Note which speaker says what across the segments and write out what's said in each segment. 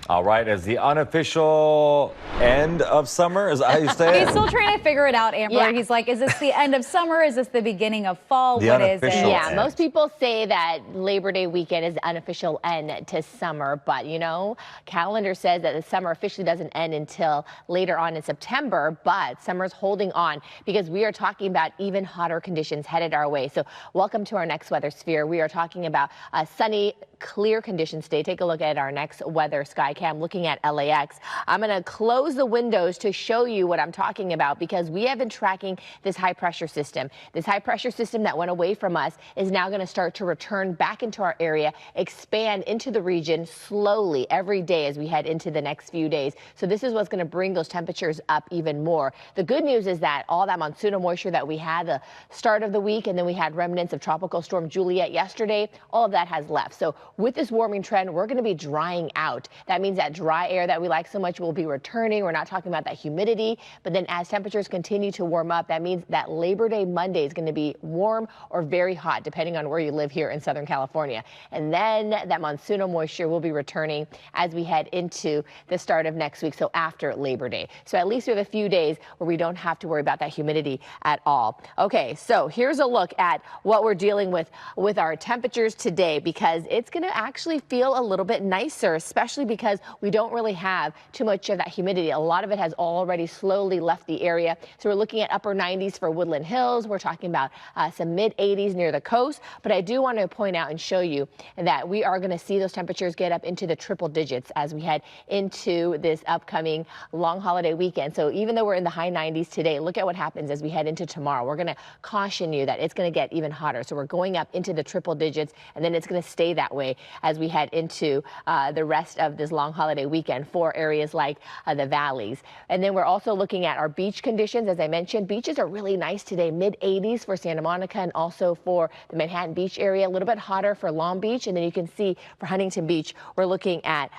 Speaker 1: All right, as the unofficial end of summer, is that how you say it?
Speaker 2: He's still trying to figure it out, Amber.
Speaker 3: Yeah.
Speaker 2: He's like, is this the end of summer? Is this the beginning of fall?
Speaker 1: The
Speaker 2: What is it?
Speaker 1: unofficial
Speaker 3: Yeah,
Speaker 1: end.
Speaker 3: most people say that Labor Day weekend is the unofficial end to summer, but you know, calendar says that the summer officially doesn't end until later on in September, but summer's holding on because we are talking about even hotter conditions headed our way. So welcome to our next weather sphere. We are talking about sunny, clear conditions today. Take a look at our next weather sky cam looking at LAX. I'm going to close the windows to show you what I'm talking about because we have been tracking this high pressure system. This high pressure system that went away from us is now going to start to return back into our area, expand into the region slowly every day as we head into the next few days. So this is what's going to bring those temperatures up even more. The good news is that all that monsoonal moisture that we had the start of the week, and then we had remnants of Tropical Storm Juliet yesterday, all of that has left. So with this warming trend, we're going to be drying out. That means that dry air that we like so much will be returning. We're not talking about that humidity, but then as temperatures continue to warm up, that means that Labor Day Monday is going to be warm or very hot, depending on where you live here in Southern California. And then that monsoonal moisture will be returning as we head into the start of next week, so after Labor Day. So at least we have a few days where we don't have to worry about that humidity at all. Okay, so here's a look at what we're dealing with our temperatures today, because it's going to actually feel a little bit nicer, especially because we don't really have too much of that humidity. A lot of it has already slowly left the area. So we're looking at upper 90s for Woodland Hills. We're talking about some mid 80s near the coast. But I do want to point out and show you that we are going to see those temperatures get up into the triple digits as we head into this upcoming long holiday weekend. So even though we're in the high 90s today, look at what happens as we head into tomorrow. We're going to caution you that it's going to get even hotter. So we're going up into the triple digits, and then it's going to stay that way as we head into the rest of this long holiday weekend for areas like the valleys. And then we're also looking at our beach conditions. As I mentioned, beaches are really nice today, mid 80s for Santa Monica and also for the Manhattan Beach area, a little bit hotter for Long Beach. And then you can see for Huntington Beach, we're looking at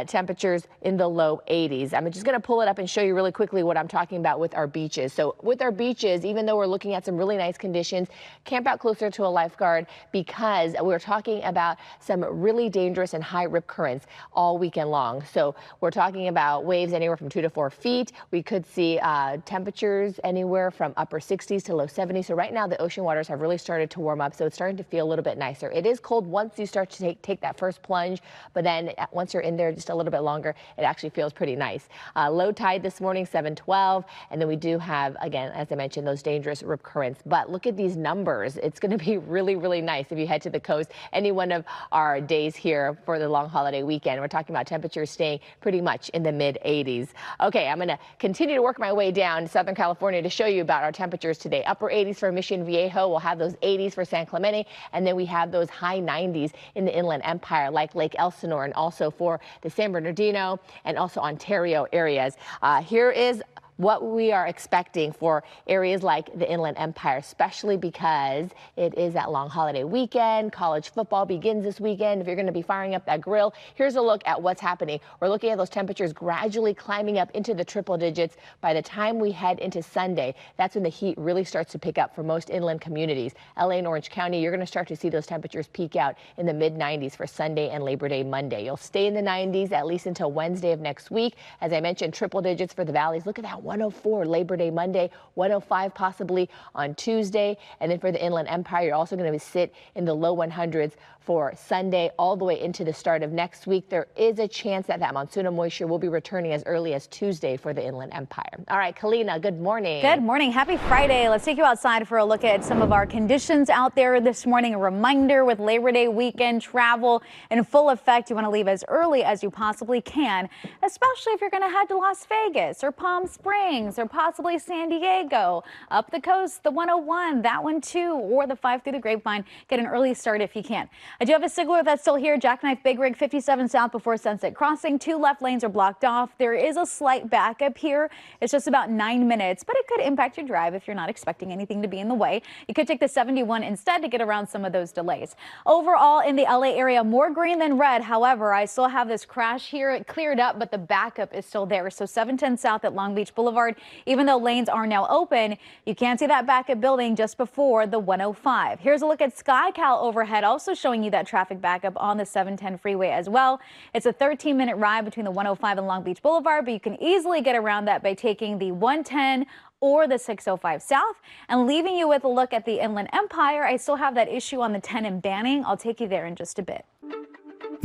Speaker 3: temperatures in the low 80s. I'm just going to pull it up and show you really quickly what I'm talking about with our beaches. So with our beaches, even though we're looking at some really nice conditions, camp out closer to a lifeguard because we're talking about some really dangerous and high rip currents all weekend long. So we're talking about waves anywhere from 2 to 4 feet. We could see temperatures anywhere from upper 60s to low 70s. So right now the ocean waters have really started to warm up. So it's starting to feel a little bit nicer. It is cold once you start to take that first plunge, but then once you're in there just a little bit longer, it actually feels pretty nice. Low tide this morning, 7:12. And then we do have, again, as I mentioned, those dangerous rip currents. But look at these numbers. It's going to be really, really nice if you head to the coast any one of our days here for the long holiday weekend. We're talking about temperatures staying pretty much in the mid 80s. Okay, I'm going to continue to work my way down to Southern California to show you about our temperatures today. Upper 80s for Mission Viejo. We'll have those 80s for San Clemente, and then we have those high 90s in the Inland Empire like Lake Elsinore and also for the San Bernardino and also Ontario areas. Here is what we are expecting for areas like the Inland Empire, especially because it is that long holiday weekend. College football begins this weekend. If you're going to be firing up that grill, here's a look at what's happening. We're looking at those temperatures gradually climbing up into the triple digits. By the time we head into Sunday, that's when the heat really starts to pick up for most inland communities. LA and Orange County, you're going to start to see those temperatures peak out in the mid 90s for Sunday and Labor Day Monday. You'll stay in the 90s at least until Wednesday of next week. As I mentioned, triple digits for the valleys. Look at that, 104 Labor Day Monday, 105 possibly on Tuesday. And then for the Inland Empire, you're also going to sit in the low 100s for Sunday all the way into the start of next week. There is a chance that monsoonal moisture will be returning as early as Tuesday for the Inland Empire. All right, Kalyna, good morning.
Speaker 2: Good morning. Happy Friday. Let's take you outside for a look at some of our conditions out there this morning. A reminder with Labor Day weekend travel in full effect. You want to leave as early as you possibly can, especially if you're going to head to Las Vegas or Palm Springs or possibly San Diego. Up the coast, the 101, that one too, or the 5 through the Grapevine. Get an early start if you can. I do have a signaler that's still here. Jackknife Big Rig 57 south before Sunset Crossing. 2 left lanes are blocked off. There is a slight backup here. It's just about 9 minutes, but it could impact your drive if you're not expecting anything to be in the way. You could take the 71 instead to get around some of those delays. Overall, in the LA area, more green than red. However, I still have this crash here. It cleared up, but the backup is still there. So 710 south at Long Beach Boulevard. Boulevard. Even though lanes are now open, you can see that backup building just before the 105. Here's a look at KCAL overhead, also showing you that traffic backup on the 710 freeway as well. It's a 13-minute ride between the 105 and Long Beach Boulevard, but you can easily get around that by taking the 110 or the 605 south. And leaving you with a look at the Inland Empire, I still have that issue on the 10 in Banning. I'll take you there in just a bit.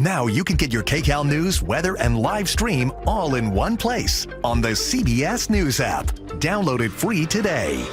Speaker 4: Now you can get your KCAL news, weather, and live stream all in one place on the CBS News app. Download it free today.